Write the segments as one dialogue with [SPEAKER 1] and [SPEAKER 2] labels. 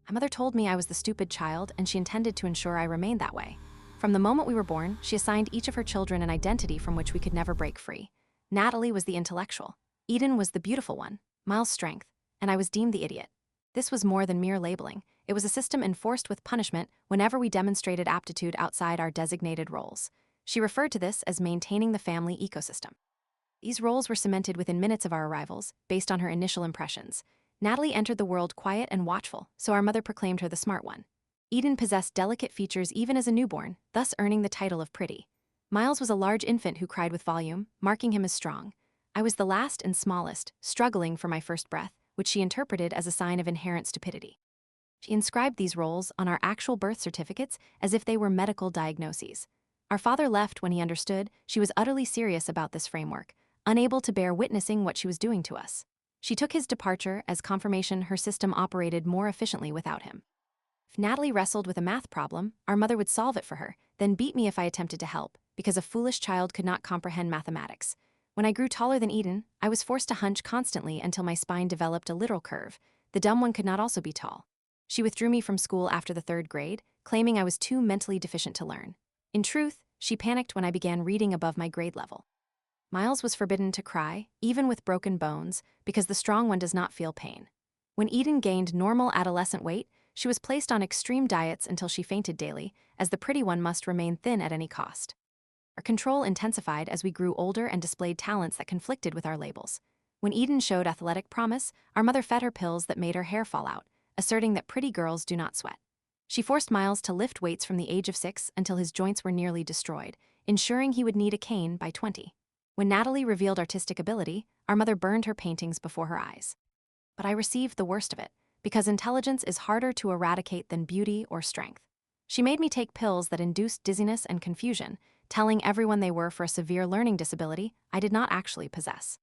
[SPEAKER 1] My mother told me I was the stupid child, and she intended to ensure I remained that way. From the moment we were born, she assigned each of her children an identity from which we could never break free. Natalie was the intellectual, Eden was the beautiful one, Miles' strength, and I was deemed the idiot. This was more than mere labeling. It was a system enforced with punishment whenever we demonstrated aptitude outside our designated roles. She referred to this as maintaining the family ecosystem. These roles were cemented within minutes of our arrivals, based on her initial impressions. Natalie entered the world quiet and watchful, so our mother proclaimed her the smart one. Eden possessed delicate features even as a newborn, thus earning the title of pretty. Miles was a large infant who cried with volume, marking him as strong. I was the last and smallest, struggling for my first breath, which she interpreted as a sign of inherent stupidity. She inscribed these roles on our actual birth certificates as if they were medical diagnoses. Our father left when he understood she was utterly serious about this framework, unable to bear witnessing what she was doing to us. She took his departure as confirmation her system operated more efficiently without him. If Natalie wrestled with a math problem, our mother would solve it for her, then beat me if I attempted to help, because a foolish child could not comprehend mathematics. When I grew taller than Eden, I was forced to hunch constantly until my spine developed a literal curve. The dumb one could not also be tall. She withdrew me from school after the 3rd grade, claiming I was too mentally deficient to learn. In truth, she panicked when I began reading above my grade level. Miles was forbidden to cry, even with broken bones, because the strong one does not feel pain. When Eden gained normal adolescent weight, she was placed on extreme diets until she fainted daily, as the pretty one must remain thin at any cost. Our control intensified as we grew older and displayed talents that conflicted with our labels. When Eden showed athletic promise, our mother fed her pills that made her hair fall out, asserting that pretty girls do not sweat. She forced Miles to lift weights from the age of 6 until his joints were nearly destroyed, ensuring he would need a cane by 20. When Natalie revealed artistic ability, our mother burned her paintings before her eyes. But I received the worst of it, because intelligence is harder to eradicate than beauty or strength. She made me take pills that induced dizziness and confusion, telling everyone they were for a severe learning disability I did not actually possess.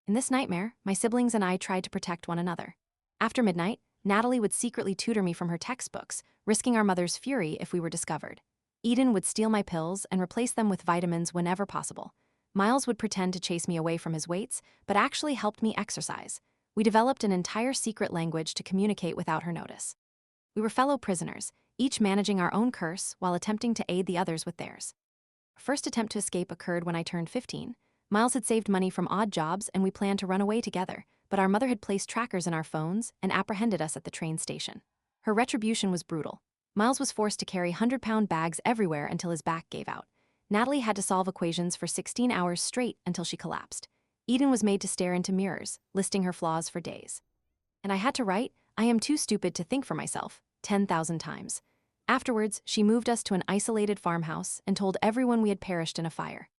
[SPEAKER 1] In this nightmare, my siblings and I tried to protect one another. After midnight, Natalie would secretly tutor me from her textbooks, risking our mother's fury if we were discovered. Eden would steal my pills and replace them with vitamins whenever possible. Miles would pretend to chase me away from his weights, but actually helped me exercise. We developed an entire secret language to communicate without her notice. We were fellow prisoners, each managing our own curse while attempting to aid the others with theirs. Our first attempt to escape occurred when I turned 15. Miles had saved money from odd jobs and we planned to run away together, but our mother had placed trackers in our phones and apprehended us at the train station. Her retribution was brutal. Miles was forced to carry 100-pound bags everywhere until his back gave out. Natalie had to solve equations for 16 hours straight until she collapsed. Eden was made to stare into mirrors, listing her flaws for days. And I had to write, "I am too stupid to think for myself," 10,000 times. Afterwards, she moved us to an isolated farmhouse and told everyone we had perished in a fire.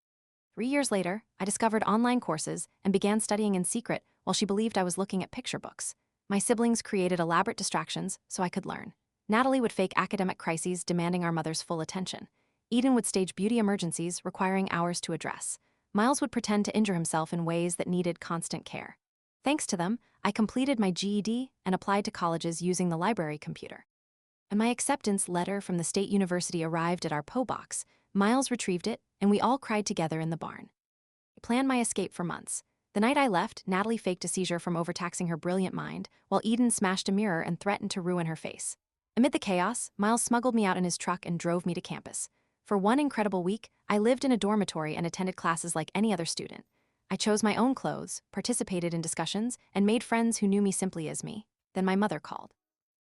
[SPEAKER 1] 3 years later, I discovered online courses and began studying in secret while she believed I was looking at picture books. My siblings created elaborate distractions so I could learn. Natalie would fake academic crises demanding our mother's full attention. Eden would stage beauty emergencies requiring hours to address. Miles would pretend to injure himself in ways that needed constant care. Thanks to them, I completed my GED and applied to colleges using the library computer. When my acceptance letter from the state university arrived at our PO box, Miles retrieved it, and we all cried together in the barn. I planned my escape for months. The night I left, Natalie faked a seizure from overtaxing her brilliant mind, while Eden smashed a mirror and threatened to ruin her face. Amid the chaos, Miles smuggled me out in his truck and drove me to campus. For one incredible week, I lived in a dormitory and attended classes like any other student. I chose my own clothes, participated in discussions, and made friends who knew me simply as me. Then my mother called.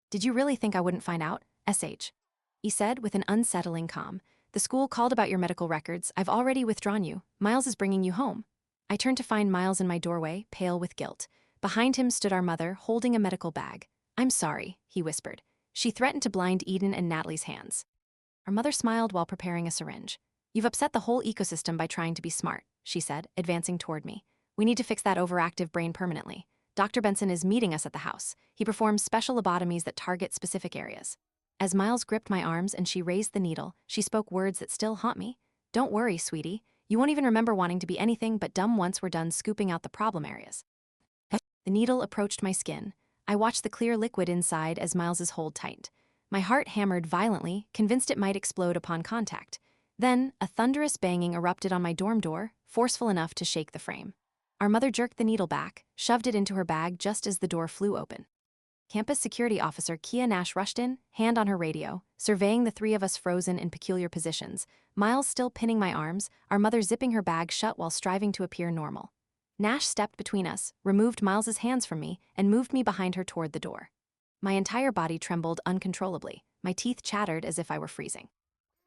[SPEAKER 1] "Did you really think I wouldn't find out? SH. He said with an unsettling calm. "The school called about your medical records. I've already withdrawn you. Miles is bringing you home." I turned to find Miles in my doorway, pale with guilt. Behind him stood our mother, holding a medical bag. "I'm sorry," he whispered. She threatened to blind Eden and Natalie's hands. Our mother smiled while preparing a syringe. "You've upset the whole ecosystem by trying to be smart," she said, advancing toward me. "We need to fix that overactive brain permanently. Dr. Benson is meeting us at the house. He performs special lobotomies that target specific areas." As Miles gripped my arms and she raised the needle, she spoke words that still haunt me. "Don't worry, sweetie. You won't even remember wanting to be anything but dumb once we're done scooping out the problem areas." The needle approached my skin. I watched the clear liquid inside as Miles's hold tightened. My heart hammered violently, convinced it might explode upon contact. Then, a thunderous banging erupted on my dorm door, forceful enough to shake the frame. Our mother jerked the needle back, shoved it into her bag just as the door flew open. Campus security officer Kia Nash rushed in, hand on her radio, surveying the three of us frozen in peculiar positions, Miles still pinning my arms, our mother zipping her bag shut while striving to appear normal. Nash stepped between us, removed Miles's hands from me, and moved me behind her toward the door. My entire body trembled uncontrollably, my teeth chattered as if I were freezing.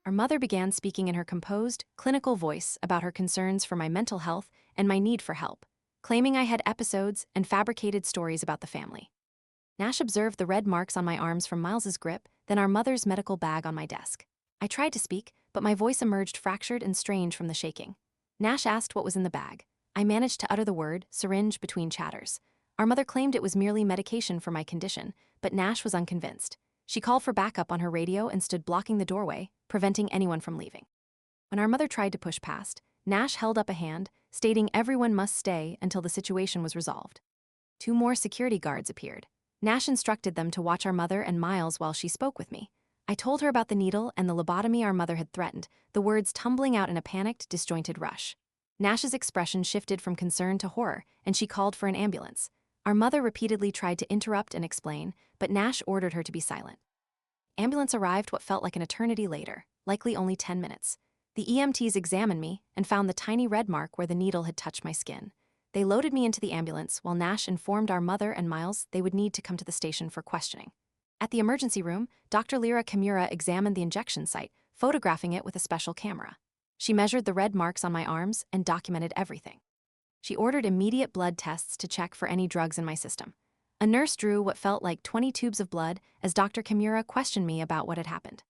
[SPEAKER 1] Our mother began speaking in her composed, clinical voice about her concerns for my mental health and my need for help, claiming I had episodes and fabricated stories about the family. Nash observed the red marks on my arms from Miles's grip, then our mother's medical bag on my desk. I tried to speak, but my voice emerged fractured and strange from the shaking. Nash asked what was in the bag. I managed to utter the word, syringe, between chatters. Our mother claimed it was merely medication for my condition, but Nash was unconvinced. She called for backup on her radio and stood blocking the doorway, preventing anyone from leaving. When our mother tried to push past, Nash held up a hand, stating everyone must stay until the situation was resolved. 2 more security guards appeared. Nash instructed them to watch our mother and Miles while she spoke with me. I told her about the needle and the lobotomy our mother had threatened, the words tumbling out in a panicked, disjointed rush. Nash's expression shifted from concern to horror, and she called for an ambulance. Our mother repeatedly tried to interrupt and explain, but Nash ordered her to be silent. Ambulance arrived what felt like an eternity later, likely only 10 minutes. The EMTs examined me and found the tiny red mark where the needle had touched my skin. They loaded me into the ambulance while Nash informed our mother and Miles they would need to come to the station for questioning. At the emergency room, Dr. Lyra Kimura examined the injection site, photographing it with a special camera. She measured the red marks on my arms and documented everything. She ordered immediate blood tests to check for any drugs in my system. A nurse drew what felt like 20 tubes of blood as Dr. Kimura questioned me about what had happened.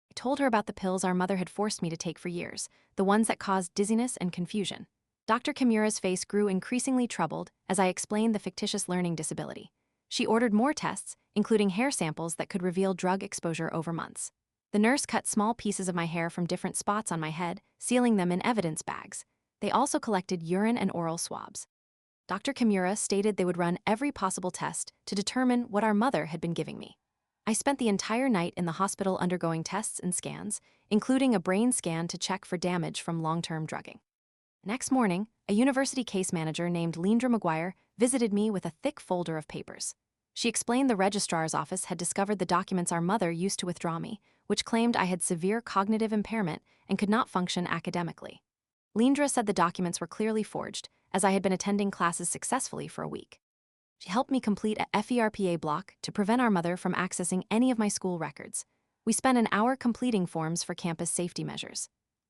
[SPEAKER 1] I told her about the pills our mother had forced me to take for years, the ones that caused dizziness and confusion. Dr. Kimura's face grew increasingly troubled as I explained the fictitious learning disability. She ordered more tests, including hair samples that could reveal drug exposure over months. The nurse cut small pieces of my hair from different spots on my head, sealing them in evidence bags. They also collected urine and oral swabs. Dr. Kimura stated they would run every possible test to determine what our mother had been giving me. I spent the entire night in the hospital undergoing tests and scans, including a brain scan to check for damage from long-term drugging. Next morning, a university case manager named Leandra McGuire visited me with a thick folder of papers. She explained the registrar's office had discovered the documents our mother used to withdraw me, which claimed I had severe cognitive impairment and could not function academically. Leandra said the documents were clearly forged, as I had been attending classes successfully for a week. She helped me complete a FERPA block to prevent our mother from accessing any of my school records. We spent an hour completing forms for campus safety measures.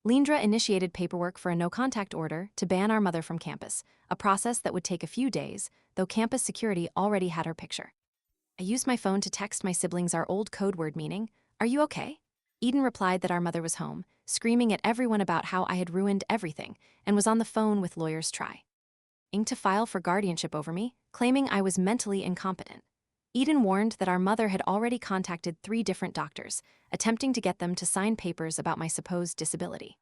[SPEAKER 1] Leandra initiated paperwork for a no-contact order to ban our mother from campus, a process that would take a few days, though campus security already had her picture. I used my phone to text my siblings our old code word meaning, "Are you okay?" Eden replied that our mother was home, screaming at everyone about how I had ruined everything, and was on the phone with lawyers Try to file for guardianship over me, claiming I was mentally incompetent. Eden warned that our mother had already contacted 3 different doctors, attempting to get them to sign papers about my supposed disability.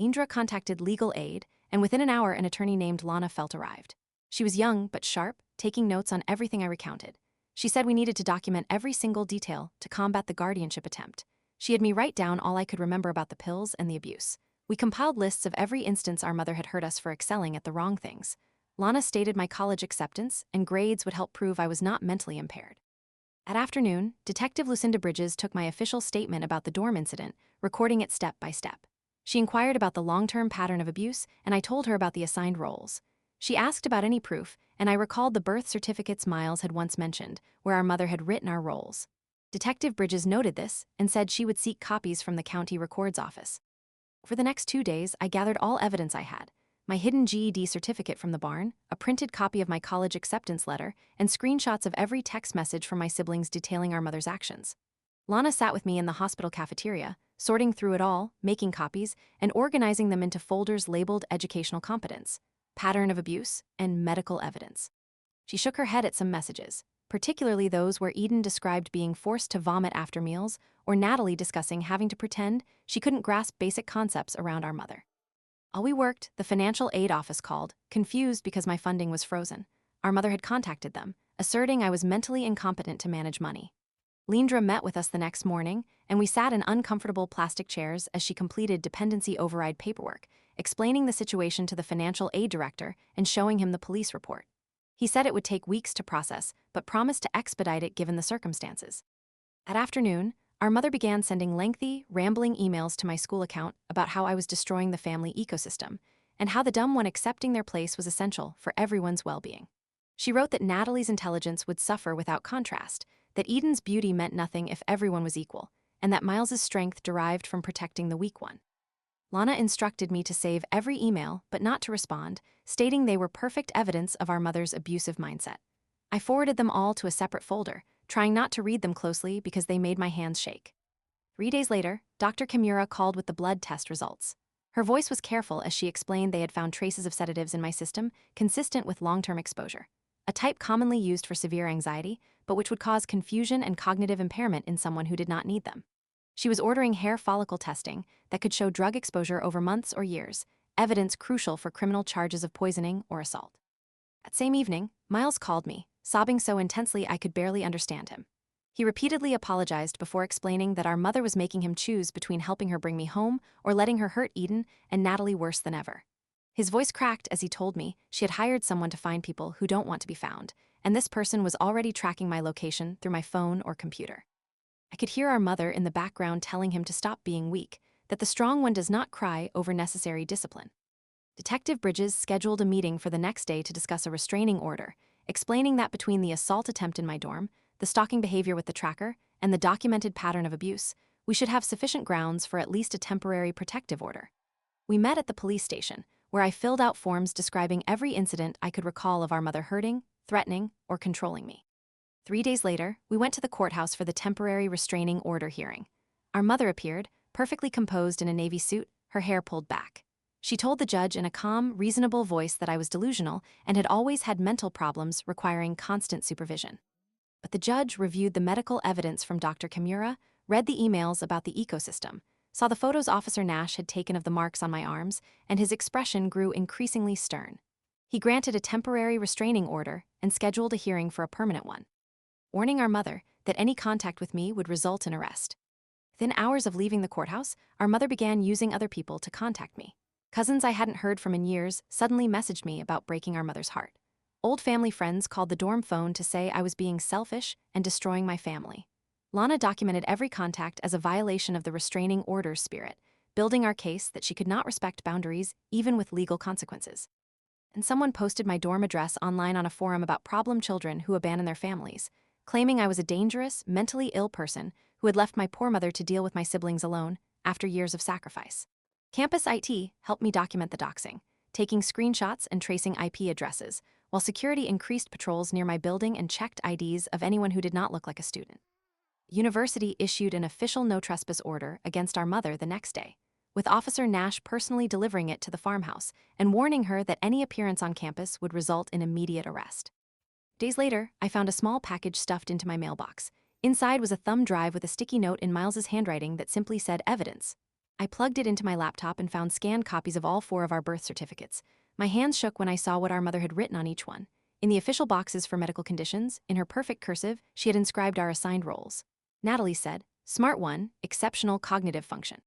[SPEAKER 1] Leandra contacted legal aid, and within an hour an attorney named Lana Felt arrived. She was young but sharp, taking notes on everything I recounted. She said we needed to document every single detail to combat the guardianship attempt. She had me write down all I could remember about the pills and the abuse. We compiled lists of every instance our mother had hurt us for excelling at the wrong things. Lana stated my college acceptance and grades would help prove I was not mentally impaired. At afternoon, Detective Lucinda Bridges took my official statement about the dorm incident, recording it step by step. She inquired about the long-term pattern of abuse, and I told her about the assigned roles. She asked about any proof, and I recalled the birth certificates Miles had once mentioned, where our mother had written our roles. Detective Bridges noted this and said she would seek copies from the county records office. For the next 2 days, I gathered all evidence I had: my hidden GED certificate from the barn, a printed copy of my college acceptance letter, and screenshots of every text message from my siblings detailing our mother's actions. Lana sat with me in the hospital cafeteria, sorting through it all, making copies, and organizing them into folders labeled educational competence, pattern of abuse, and medical evidence. She shook her head at some messages, particularly those where Eden described being forced to vomit after meals, or Natalie discussing having to pretend she couldn't grasp basic concepts around our mother. While we worked, the financial aid office called, confused because my funding was frozen. Our mother had contacted them, asserting I was mentally incompetent to manage money. Leandra met with us the next morning, and we sat in uncomfortable plastic chairs as she completed dependency override paperwork, explaining the situation to the financial aid director and showing him the police report. He said it would take weeks to process, but promised to expedite it given the circumstances. That afternoon, our mother began sending lengthy, rambling emails to my school account about how I was destroying the family ecosystem, and how the dumb one accepting their place was essential for everyone's well-being. She wrote that Natalie's intelligence would suffer without contrast, that Eden's beauty meant nothing if everyone was equal, and that Miles's strength derived from protecting the weak one. Lana instructed me to save every email, but not to respond, stating they were perfect evidence of our mother's abusive mindset. I forwarded them all to a separate folder, trying not to read them closely because they made my hands shake. 3 days later, Dr. Kimura called with the blood test results. Her voice was careful as she explained they had found traces of sedatives in my system consistent with long-term exposure, a type commonly used for severe anxiety, but which would cause confusion and cognitive impairment in someone who did not need them. She was ordering hair follicle testing that could show drug exposure over months or years, evidence crucial for criminal charges of poisoning or assault. That same evening, Miles called me, sobbing so intensely I could barely understand him. He repeatedly apologized before explaining that our mother was making him choose between helping her bring me home or letting her hurt Eden and Natalie worse than ever. His voice cracked as he told me she had hired someone to find people who don't want to be found, and this person was already tracking my location through my phone or computer. I could hear our mother in the background telling him to stop being weak, that the strong one does not cry over necessary discipline. Detective Bridges scheduled a meeting for the next day to discuss a restraining order, explaining that between the assault attempt in my dorm, the stalking behavior with the tracker, and the documented pattern of abuse, we should have sufficient grounds for at least a temporary protective order. We met at the police station, where I filled out forms describing every incident I could recall of our mother hurting, threatening, or controlling me. 3 days later, we went to the courthouse for the temporary restraining order hearing. Our mother appeared, perfectly composed in a navy suit, her hair pulled back. She told the judge in a calm, reasonable voice that I was delusional and had always had mental problems requiring constant supervision. But the judge reviewed the medical evidence from Dr. Kimura, read the emails about the ecosystem, saw the photos Officer Nash had taken of the marks on my arms, and his expression grew increasingly stern. He granted a temporary restraining order and scheduled a hearing for a permanent one, warning our mother that any contact with me would result in arrest. Within hours of leaving the courthouse, our mother began using other people to contact me. Cousins I hadn't heard from in years suddenly messaged me about breaking our mother's heart. Old family friends called the dorm phone to say I was being selfish and destroying my family. Lana documented every contact as a violation of the restraining order's spirit, building our case that she could not respect boundaries even with legal consequences. And someone posted my dorm address online on a forum about problem children who abandon their families, claiming I was a dangerous, mentally ill person who had left my poor mother to deal with my siblings alone after years of sacrifice. Campus IT helped me document the doxing, taking screenshots and tracing IP addresses, while security increased patrols near my building and checked IDs of anyone who did not look like a student. University issued an official no trespass order against our mother the next day, with Officer Nash personally delivering it to the farmhouse and warning her that any appearance on campus would result in immediate arrest. Days later, I found a small package stuffed into my mailbox. Inside was a thumb drive with a sticky note in Miles's handwriting that simply said evidence. I plugged it into my laptop and found scanned copies of all 4 of our birth certificates. My hands shook when I saw what our mother had written on each one. In the official boxes for medical conditions, in her perfect cursive, she had inscribed our assigned roles. Natalie said, Smart 1, exceptional cognitive function.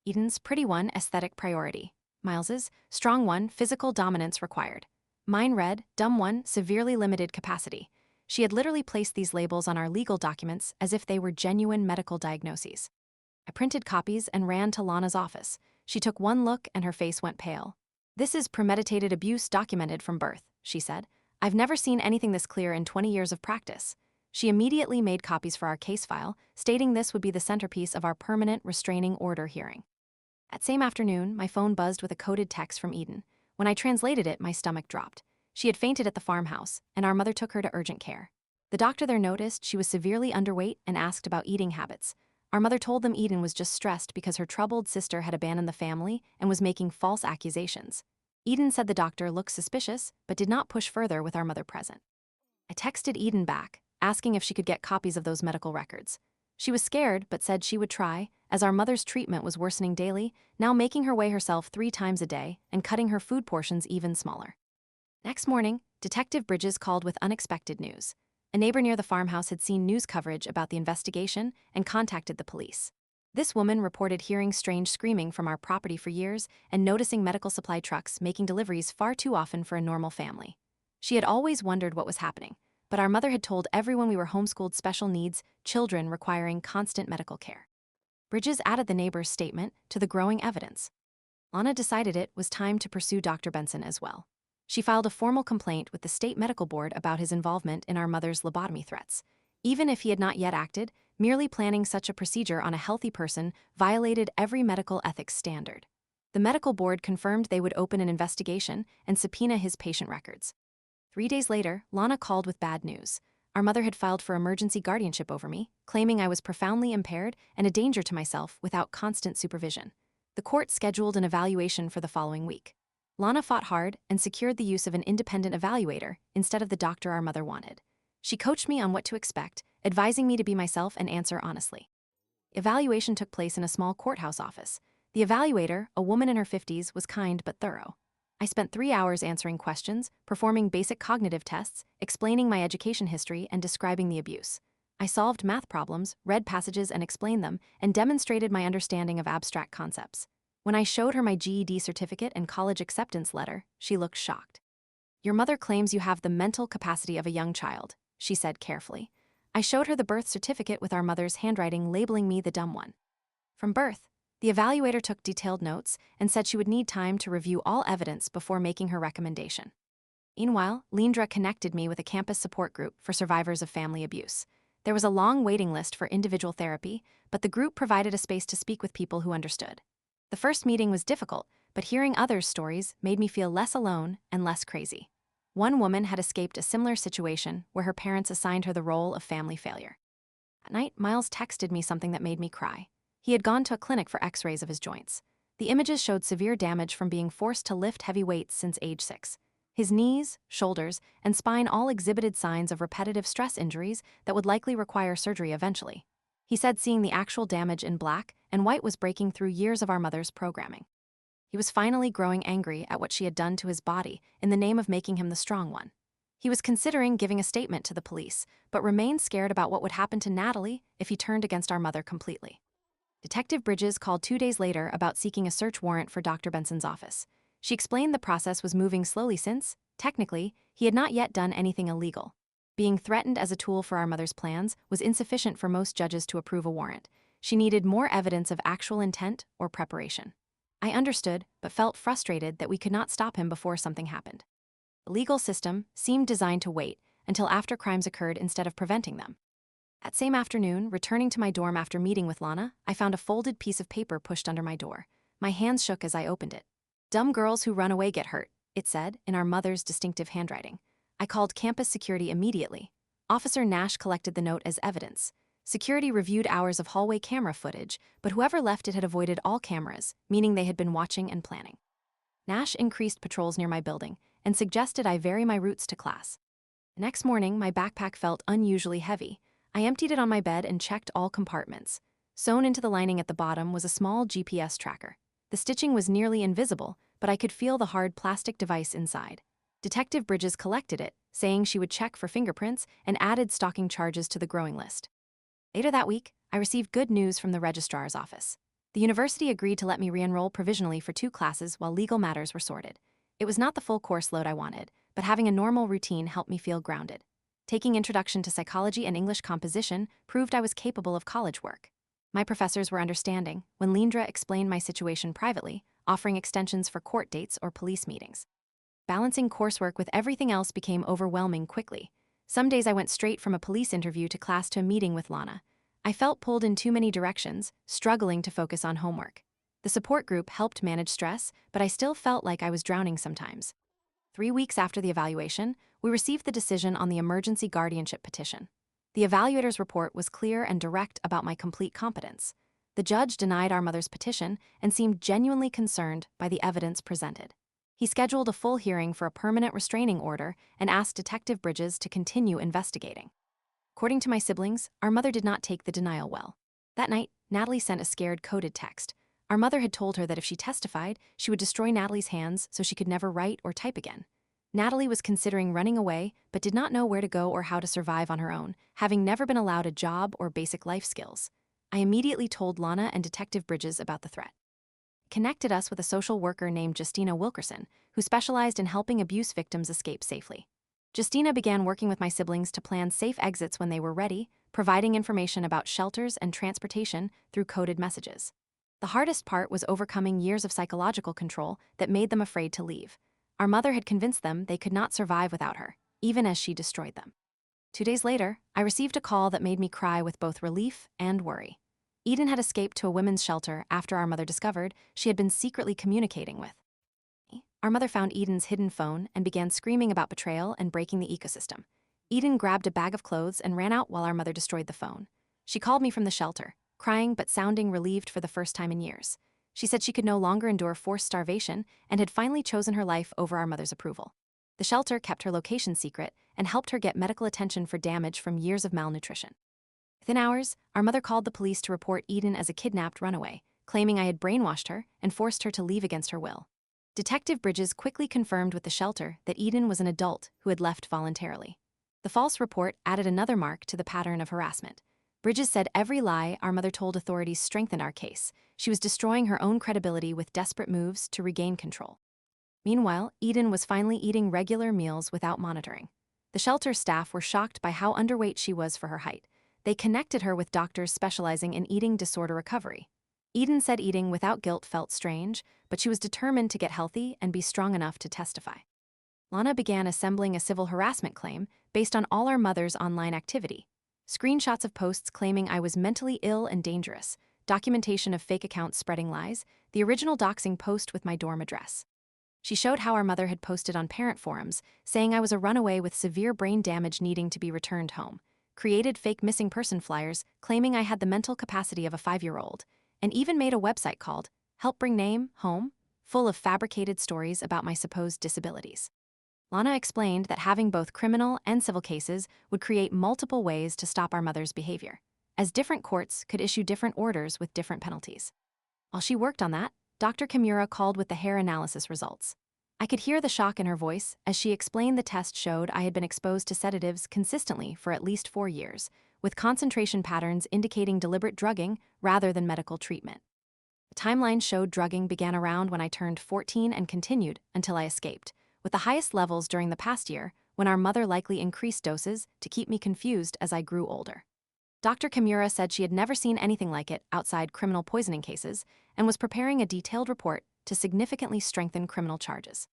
[SPEAKER 1] Eden's Pretty 1, aesthetic priority. Miles's, Strong 1, physical dominance required. Mine read, Dumb 1, severely limited capacity. She had literally placed these labels on our legal documents as if they were genuine medical diagnoses. I printed copies and ran to Lana's office. She took one look and her face went pale. This is premeditated abuse documented from birth, she said. I've never seen anything this clear in 20 years of practice. She immediately made copies for our case file, stating this would be the centerpiece of our permanent restraining order hearing. That same afternoon, my phone buzzed with a coded text from Eden. When I translated it, my stomach dropped. She had fainted at the farmhouse, and our mother took her to urgent care. The doctor there noticed she was severely underweight and asked about eating habits. Our mother told them Eden was just stressed because her troubled sister had abandoned the family and was making false accusations. Eden said the doctor looked suspicious, but did not push further with our mother present. I texted Eden back, asking if she could get copies of those medical records. She was scared, but said she would try, as our mother's treatment was worsening daily, now making her weigh herself 3 times a day and cutting her food portions even smaller. Next morning, Detective Bridges called with unexpected news. A neighbor near the farmhouse had seen news coverage about the investigation and contacted the police. This woman reported hearing strange screaming from our property for years and noticing medical supply trucks making deliveries far too often for a normal family. She had always wondered what was happening, but our mother had told everyone we were homeschooled special needs children requiring constant medical care. Bridges added the neighbor's statement to the growing evidence. Lana decided it was time to pursue Dr. Benson as well. She filed a formal complaint with the state medical board about his involvement in our mother's lobotomy threats. Even if he had not yet acted, merely planning such a procedure on a healthy person violated every medical ethics standard. The medical board confirmed they would open an investigation and subpoena his patient records. 3 days later, Lana called with bad news. Our mother had filed for emergency guardianship over me, claiming I was profoundly impaired and a danger to myself without constant supervision. The court scheduled an evaluation for the following week. Lana fought hard and secured the use of an independent evaluator instead of the doctor our mother wanted. She coached me on what to expect, advising me to be myself and answer honestly. Evaluation took place in a small courthouse office. The evaluator, a woman in her 50s, was kind but thorough. I spent 3 hours answering questions, performing basic cognitive tests, explaining my education history, and describing the abuse. I solved math problems, read passages and explained them, and demonstrated my understanding of abstract concepts. When I showed her my GED certificate and college acceptance letter, she looked shocked. "Your mother claims you have the mental capacity of a young child," she said carefully. I showed her the birth certificate with our mother's handwriting labeling me the dumb one. From birth, the evaluator took detailed notes and said she would need time to review all evidence before making her recommendation. Meanwhile, Leandra connected me with a campus support group for survivors of family abuse. There was a long waiting list for individual therapy, but the group provided a space to speak with people who understood. The first meeting was difficult, but hearing others' stories made me feel less alone and less crazy. One woman had escaped a similar situation where her parents assigned her the role of family failure. At night, Miles texted me something that made me cry. He had gone to a clinic for x-rays of his joints. The images showed severe damage from being forced to lift heavy weights since age 6. His knees, shoulders, and spine all exhibited signs of repetitive stress injuries that would likely require surgery eventually. He said seeing the actual damage in black and white was breaking through years of our mother's programming. He was finally growing angry at what she had done to his body in the name of making him the strong one. He was considering giving a statement to the police, but remained scared about what would happen to Natalie if he turned against our mother completely. Detective Bridges called 2 days later about seeking a search warrant for Dr. Benson's office. She explained the process was moving slowly since, technically, he had not yet done anything illegal. Being threatened as a tool for our mother's plans was insufficient for most judges to approve a warrant. She needed more evidence of actual intent or preparation. I understood, but felt frustrated that we could not stop him before something happened. The legal system seemed designed to wait until after crimes occurred instead of preventing them. That same afternoon, returning to my dorm after meeting with Lana, I found a folded piece of paper pushed under my door. My hands shook as I opened it. "Dumb girls who run away get hurt," it said, in our mother's distinctive handwriting. I called campus security immediately. Officer Nash collected the note as evidence. Security reviewed hours of hallway camera footage, but whoever left it had avoided all cameras, meaning they had been watching and planning. Nash increased patrols near my building and suggested I vary my routes to class. The next morning, my backpack felt unusually heavy. I emptied it on my bed and checked all compartments. Sewn into the lining at the bottom was a small GPS tracker. The stitching was nearly invisible, but I could feel the hard plastic device inside. Detective Bridges collected it, saying she would check for fingerprints and added stalking charges to the growing list. Later that week, I received good news from the registrar's office. The university agreed to let me re-enroll provisionally for 2 classes while legal matters were sorted. It was not the full course load I wanted, but having a normal routine helped me feel grounded. Taking Introduction to Psychology and English Composition proved I was capable of college work. My professors were understanding when Leandra explained my situation privately, offering extensions for court dates or police meetings. Balancing coursework with everything else became overwhelming quickly. Some days I went straight from a police interview to class to a meeting with Lana. I felt pulled in too many directions, struggling to focus on homework. The support group helped manage stress, but I still felt like I was drowning sometimes. 3 weeks after the evaluation, we received the decision on the emergency guardianship petition. The evaluator's report was clear and direct about my complete competence. The judge denied our mother's petition and seemed genuinely concerned by the evidence presented. He scheduled a full hearing for a permanent restraining order and asked Detective Bridges to continue investigating. According to my siblings, our mother did not take the denial well. That night, Natalie sent a scared coded text. Our mother had told her that if she testified, she would destroy Natalie's hands so she could never write or type again. Natalie was considering running away, but did not know where to go or how to survive on her own, having never been allowed a job or basic life skills. I immediately told Lana and Detective Bridges about the threat. Connected us with a social worker named Justina Wilkerson, who specialized in helping abuse victims escape safely. Justina began working with my siblings to plan safe exits when they were ready, providing information about shelters and transportation through coded messages. The hardest part was overcoming years of psychological control that made them afraid to leave. Our mother had convinced them they could not survive without her, even as she destroyed them. 2 days later, I received a call that made me cry with both relief and worry. Eden had escaped to a women's shelter after our mother discovered she had been secretly communicating with. Our mother found Eden's hidden phone and began screaming about betrayal and breaking the ecosystem. Eden grabbed a bag of clothes and ran out while our mother destroyed the phone. She called me from the shelter, crying but sounding relieved for the first time in years. She said she could no longer endure forced starvation and had finally chosen her life over our mother's approval. The shelter kept her location secret and helped her get medical attention for damage from years of malnutrition. Within hours, our mother called the police to report Eden as a kidnapped runaway, claiming I had brainwashed her and forced her to leave against her will. Detective Bridges quickly confirmed with the shelter that Eden was an adult who had left voluntarily. The false report added another mark to the pattern of harassment. Bridges said every lie our mother told authorities strengthened our case. She was destroying her own credibility with desperate moves to regain control. Meanwhile, Eden was finally eating regular meals without monitoring. The shelter staff were shocked by how underweight she was for her height. They connected her with doctors specializing in eating disorder recovery. Eden said eating without guilt felt strange, but she was determined to get healthy and be strong enough to testify. Lana began assembling a civil harassment claim based on all our mother's online activity. Screenshots of posts claiming I was mentally ill and dangerous, documentation of fake accounts spreading lies, the original doxing post with my dorm address. She showed how our mother had posted on parent forums, saying I was a runaway with severe brain damage needing to be returned home, created fake missing person flyers claiming I had the mental capacity of a 5-year-old, and even made a website called Help Bring Name Home, full of fabricated stories about my supposed disabilities. Lana explained that having both criminal and civil cases would create multiple ways to stop our mother's behavior, as different courts could issue different orders with different penalties. While she worked on that, Dr. Kimura called with the hair analysis results. I could hear the shock in her voice as she explained the test showed I had been exposed to sedatives consistently for at least 4 years, with concentration patterns indicating deliberate drugging rather than medical treatment. The timeline showed drugging began around when I turned 14 and continued until I escaped, with the highest levels during the past year when our mother likely increased doses to keep me confused as I grew older. Dr. Kimura said she had never seen anything like it outside criminal poisoning cases and was preparing a detailed report to significantly strengthen criminal charges.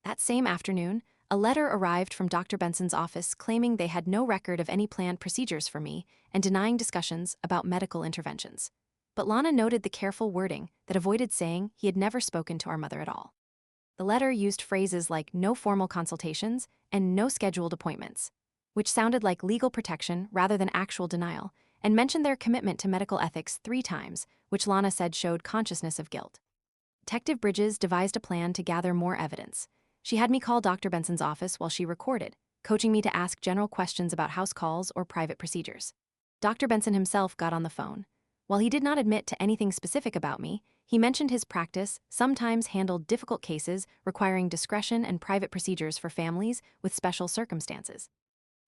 [SPEAKER 1] That same afternoon, a letter arrived from Dr. Benson's office claiming they had no record of any planned procedures for me and denying discussions about medical interventions. But Lana noted the careful wording that avoided saying he had never spoken to our mother at all. The letter used phrases like no formal consultations and no scheduled appointments, which sounded like legal protection rather than actual denial, and mentioned their commitment to medical ethics 3 times, which Lana said showed consciousness of guilt. Detective Bridges devised a plan to gather more evidence. She had me call Dr. Benson's office while she recorded, coaching me to ask general questions about house calls or private procedures. Dr. Benson himself got on the phone. While he did not admit to anything specific about me, he mentioned his practice sometimes handled difficult cases requiring discretion and private procedures for families with special circumstances.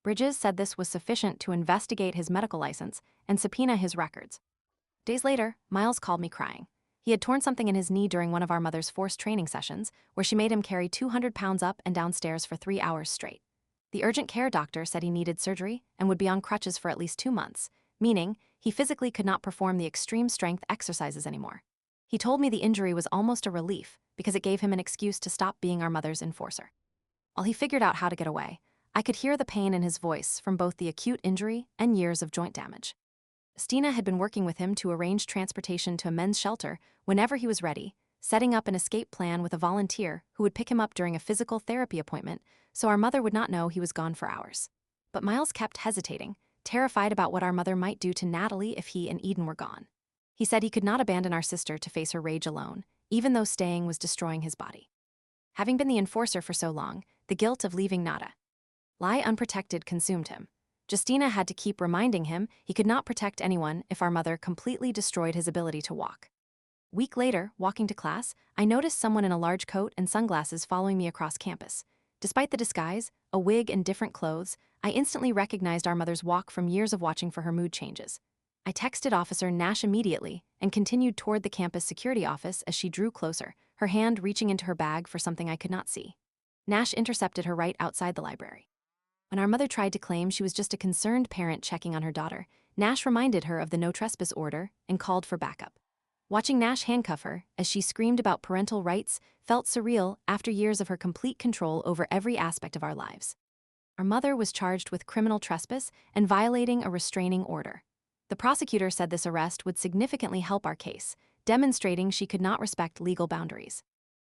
[SPEAKER 1] Bridges said this was sufficient to investigate his medical license and subpoena his records. Days later, Miles called me crying. He had torn something in his knee during one of our mother's forced training sessions, where she made him carry 200 pounds up and down stairs for 3 hours straight. The urgent care doctor said he needed surgery and would be on crutches for at least 2 months, meaning he physically could not perform the extreme strength exercises anymore. He told me the injury was almost a relief because it gave him an excuse to stop being our mother's enforcer. While he figured out how to get away, I could hear the pain in his voice from both the acute injury and years of joint damage. Stina had been working with him to arrange transportation to a men's shelter whenever he was ready, setting up an escape plan with a volunteer who would pick him up during a physical therapy appointment so our mother would not know he was gone for hours. But Miles kept hesitating, terrified about what our mother might do to Natalie if he and Eden were gone. He said he could not abandon our sister to face her rage alone, even though staying was destroying his body. Having been the enforcer for so long, the guilt of leaving Nada. Lie unprotected consumed him. Justina had to keep reminding him he could not protect anyone if our mother completely destroyed his ability to walk. A week later, walking to class, I noticed someone in a large coat and sunglasses following me across campus. Despite the disguise, a wig and different clothes, I instantly recognized our mother's walk from years of watching for her mood changes. I texted Officer Nash immediately and continued toward the campus security office as she drew closer, her hand reaching into her bag for something I could not see. Nash intercepted her right outside the library. When our mother tried to claim she was just a concerned parent checking on her daughter, Nash reminded her of the no trespass order and called for backup. Watching Nash handcuff her, as she screamed about parental rights, felt surreal after years of her complete control over every aspect of our lives. Our mother was charged with criminal trespass and violating a restraining order. The prosecutor said this arrest would significantly help our case, demonstrating she could not respect legal boundaries.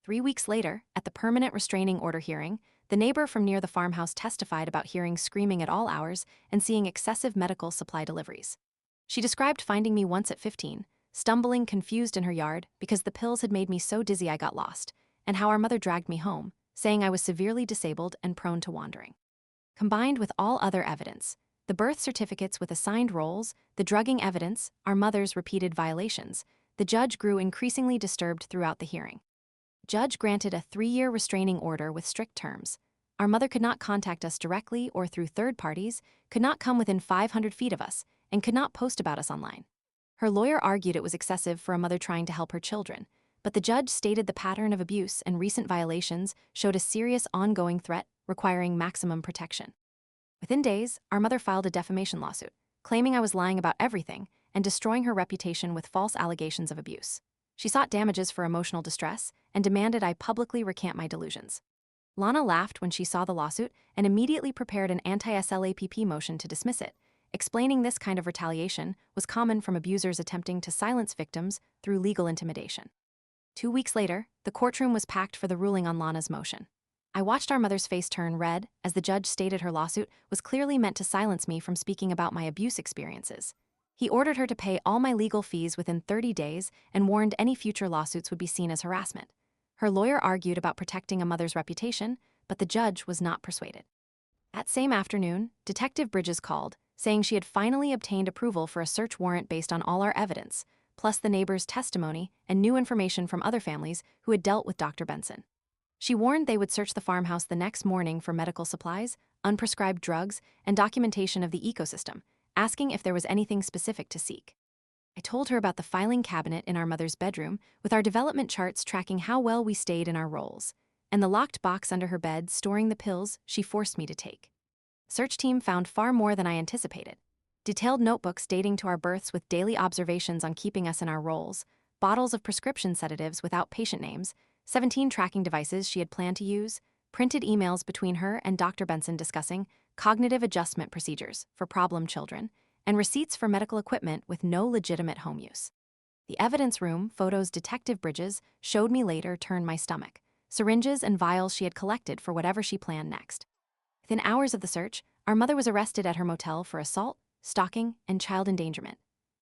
[SPEAKER 1] 3 weeks later, at the permanent restraining order hearing, the neighbor from near the farmhouse testified about hearing screaming at all hours and seeing excessive medical supply deliveries. She described finding me once at 15, stumbling confused in her yard because the pills had made me so dizzy I got lost, and how our mother dragged me home, saying I was severely disabled and prone to wandering. Combined with all other evidence, the birth certificates with assigned roles, the drugging evidence, our mother's repeated violations, the judge grew increasingly disturbed throughout the hearing. Judge granted a 3-year restraining order with strict terms. Our mother could not contact us directly or through third parties, could not come within 500 feet of us, and could not post about us online. Her lawyer argued it was excessive for a mother trying to help her children, but the judge stated the pattern of abuse and recent violations showed a serious ongoing threat requiring maximum protection. Within days, our mother filed a defamation lawsuit, claiming I was lying about everything and destroying her reputation with false allegations of abuse. She sought damages for emotional distress and demanded I publicly recant my delusions. Lana laughed when she saw the lawsuit and immediately prepared an anti-SLAPP motion to dismiss it, explaining this kind of retaliation was common from abusers attempting to silence victims through legal intimidation. 2 weeks later, the courtroom was packed for the ruling on Lana's motion. I watched our mother's face turn red as the judge stated her lawsuit was clearly meant to silence me from speaking about my abuse experiences. He ordered her to pay all my legal fees within 30 days and warned any future lawsuits would be seen as harassment. Her lawyer argued about protecting a mother's reputation, but the judge was not persuaded. That same afternoon, Detective Bridges called, saying she had finally obtained approval for a search warrant based on all our evidence, plus the neighbor's testimony and new information from other families who had dealt with Dr. Benson. She warned they would search the farmhouse the next morning for medical supplies, unprescribed drugs, and documentation of the ecosystem, asking if there was anything specific to seek. I told her about the filing cabinet in our mother's bedroom, with our development charts tracking how well we stayed in our roles, and the locked box under her bed storing the pills she forced me to take. Search team found far more than I anticipated. Detailed notebooks dating to our births with daily observations on keeping us in our roles, bottles of prescription sedatives without patient names, 17 tracking devices she had planned to use, printed emails between her and Dr. Benson discussing cognitive adjustment procedures for problem children, and receipts for medical equipment with no legitimate home use. The evidence room photos Detective Bridges showed me later turned my stomach, syringes and vials she had collected for whatever she planned next. Within hours of the search, our mother was arrested at her motel for assault, stalking, and child endangerment.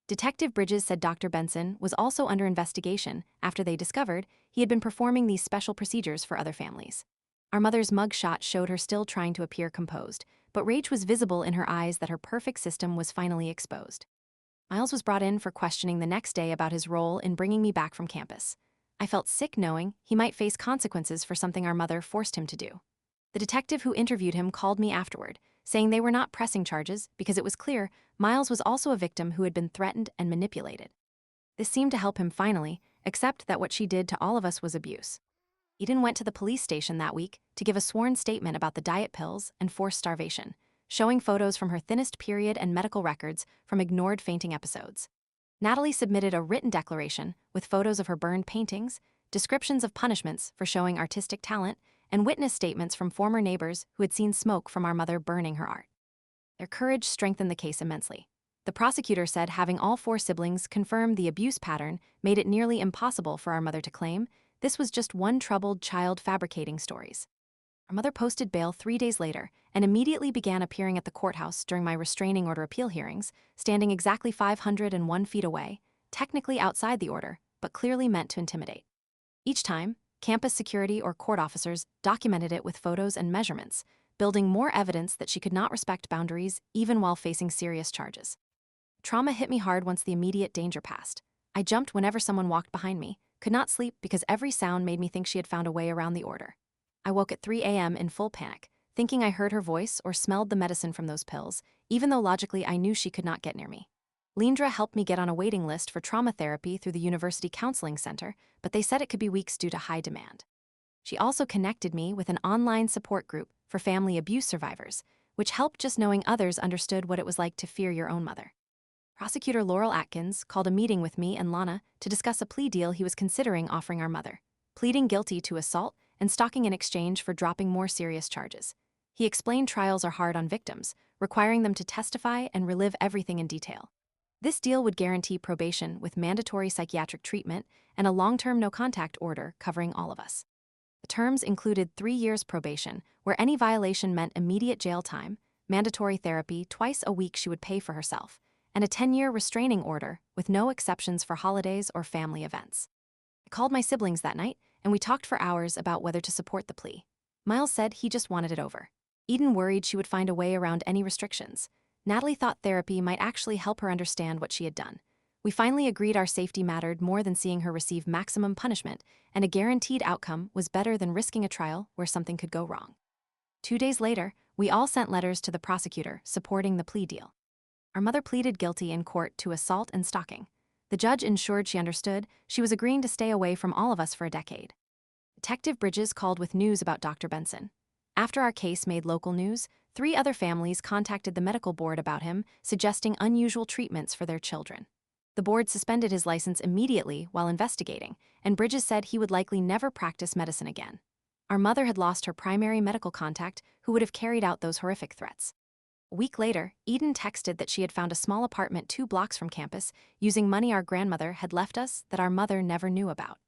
[SPEAKER 1] Detective Bridges said Dr. Benson was also under investigation after they discovered he had been performing these special procedures for other families. Our mother's mugshot showed her still trying to appear composed, but rage was visible in her eyes that her perfect system was finally exposed. Miles was brought in for questioning the next day about his role in bringing me back from campus. I felt sick knowing he might face consequences for something our mother forced him to do. The detective who interviewed him called me afterward, saying they were not pressing charges because it was clear Miles was also a victim who had been threatened and manipulated. This seemed to help him finally accept that what she did to all of us was abuse. Eden went to the police station that week to give a sworn statement about the diet pills and forced starvation, showing photos from her thinnest period and medical records from ignored fainting episodes. Natalie submitted a written declaration with photos of her burned paintings, descriptions of punishments for showing artistic talent, and witness statements from former neighbors who had seen smoke from our mother burning her art. Their courage strengthened the case immensely. The prosecutor said having all 4 siblings confirm the abuse pattern made it nearly impossible for our mother to claim this was just one troubled child fabricating stories. Our mother posted bail 3 days later and immediately began appearing at the courthouse during my restraining order appeal hearings, standing exactly 501 feet away, technically outside the order, but clearly meant to intimidate. Each time, campus security or court officers documented it with photos and measurements, building more evidence that she could not respect boundaries even while facing serious charges. Trauma hit me hard once the immediate danger passed. I jumped whenever someone walked behind me, could not sleep because every sound made me think she had found a way around the order. I woke at 3 a.m. in full panic, thinking I heard her voice or smelled the medicine from those pills, even though logically I knew she could not get near me. Leandra helped me get on a waiting list for trauma therapy through the University Counseling Center, but they said it could be weeks due to high demand. She also connected me with an online support group for family abuse survivors, which helped just knowing others understood what it was like to fear your own mother. Prosecutor Laurel Atkins called a meeting with me and Lana to discuss a plea deal he was considering offering our mother, pleading guilty to assault and stalking in exchange for dropping more serious charges. He explained trials are hard on victims, requiring them to testify and relive everything in detail. This deal would guarantee probation with mandatory psychiatric treatment and a long-term no-contact order covering all of us. The terms included 3 years probation, where any violation meant immediate jail time, mandatory therapy twice a week she would pay for herself, and a 10-year restraining order with no exceptions for holidays or family events. I called my siblings that night, and we talked for hours about whether to support the plea. Miles said he just wanted it over. Eden worried she would find a way around any restrictions. Natalie thought therapy might actually help her understand what she had done. We finally agreed our safety mattered more than seeing her receive maximum punishment, and a guaranteed outcome was better than risking a trial where something could go wrong. 2 days later, we all sent letters to the prosecutor supporting the plea deal. Our mother pleaded guilty in court to assault and stalking. The judge ensured she understood she was agreeing to stay away from all of us for a decade. Detective Bridges called with news about Dr. Benson. After our case made local news, 3 other families contacted the medical board about him, suggesting unusual treatments for their children. The board suspended his license immediately while investigating, and Bridges said he would likely never practice medicine again. Our mother had lost her primary medical contact, who would have carried out those horrific threats. A week later, Eden texted that she had found a small apartment 2 blocks from campus, using money our grandmother had left us that our mother never knew about.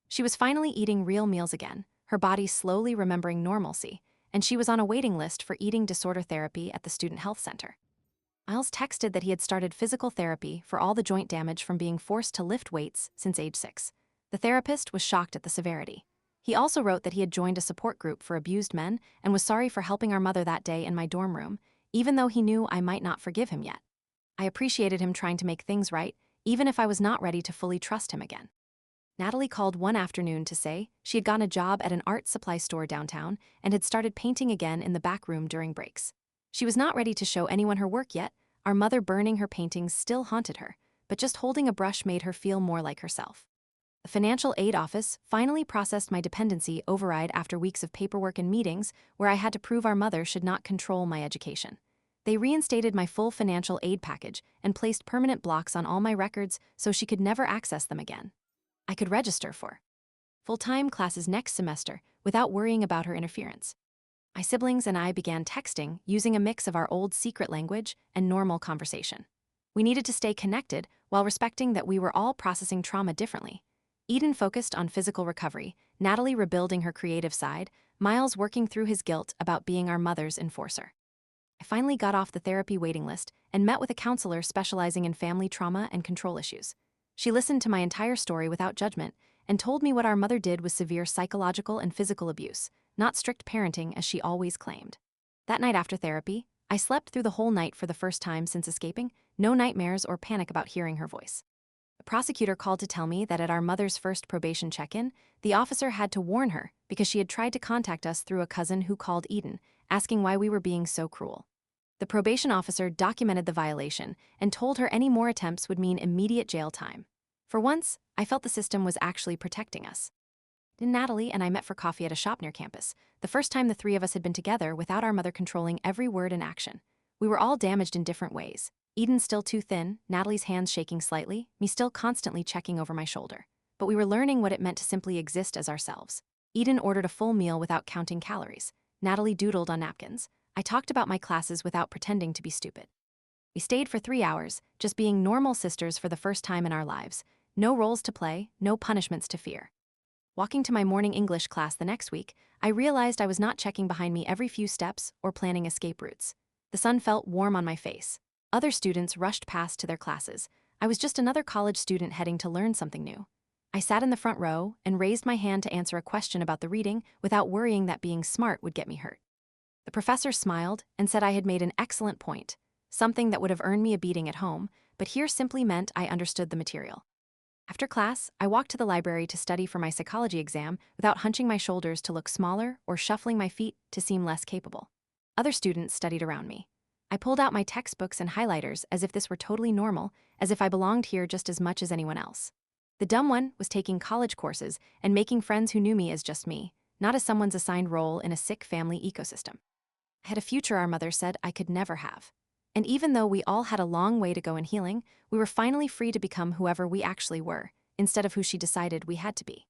[SPEAKER 1] She was finally eating real meals again, her body slowly remembering normalcy, and she was on a waiting list for eating disorder therapy at the Student Health Center. Miles texted that he had started physical therapy for all the joint damage from being forced to lift weights since age 6. The therapist was shocked at the severity. He also wrote that he had joined a support group for abused men and was sorry for helping our mother that day in my dorm room, even though he knew I might not forgive him yet. I appreciated him trying to make things right, even if I was not ready to fully trust him again. Natalie called one afternoon to say she had gotten a job at an art supply store downtown and had started painting again in the back room during breaks. She was not ready to show anyone her work yet. Our mother burning her paintings still haunted her, but just holding a brush made her feel more like herself. The financial aid office finally processed my dependency override after weeks of paperwork and meetings where I had to prove our mother should not control my education. They reinstated my full financial aid package and placed permanent blocks on all my records so she could never access them again. I could register for full-time classes next semester without worrying about her interference. My siblings and I began texting using a mix of our old secret language and normal conversation. We needed to stay connected while respecting that we were all processing trauma differently. Eden focused on physical recovery, Natalie rebuilding her creative side, Miles working through his guilt about being our mother's enforcer. I finally got off the therapy waiting list and met with a counselor specializing in family trauma and control issues. She listened to my entire story without judgment and told me what our mother did was severe psychological and physical abuse, not strict parenting as she always claimed. That night after therapy, I slept through the whole night for the first time since escaping, no nightmares or panic about hearing her voice. The prosecutor called to tell me that at our mother's first probation check-in, the officer had to warn her because she had tried to contact us through a cousin who called Eden, asking why we were being so cruel. The probation officer documented the violation and told her any more attempts would mean immediate jail time. For once, I felt the system was actually protecting us. Then Natalie and I met for coffee at a shop near campus, the first time the 3 of us had been together without our mother controlling every word and action. We were all damaged in different ways. Eden still too thin, Natalie's hands shaking slightly, me still constantly checking over my shoulder. But we were learning what it meant to simply exist as ourselves. Eden ordered a full meal without counting calories. Natalie doodled on napkins. I talked about my classes without pretending to be stupid. We stayed for 3 hours, just being normal sisters for the first time in our lives. No roles to play, no punishments to fear. Walking to my morning English class the next week, I realized I was not checking behind me every few steps or planning escape routes. The sun felt warm on my face. Other students rushed past to their classes. I was just another college student heading to learn something new. I sat in the front row and raised my hand to answer a question about the reading without worrying that being smart would get me hurt. The professor smiled and said I had made an excellent point, something that would have earned me a beating at home, but here simply meant I understood the material. After class, I walked to the library to study for my psychology exam without hunching my shoulders to look smaller or shuffling my feet to seem less capable. Other students studied around me. I pulled out my textbooks and highlighters as if this were totally normal, as if I belonged here just as much as anyone else. The dumb one was taking college courses and making friends who knew me as just me, not as someone's assigned role in a sick family ecosystem. I had a future our mother said I could never have. And even though we all had a long way to go in healing, we were finally free to become whoever we actually were, instead of who she decided we had to be.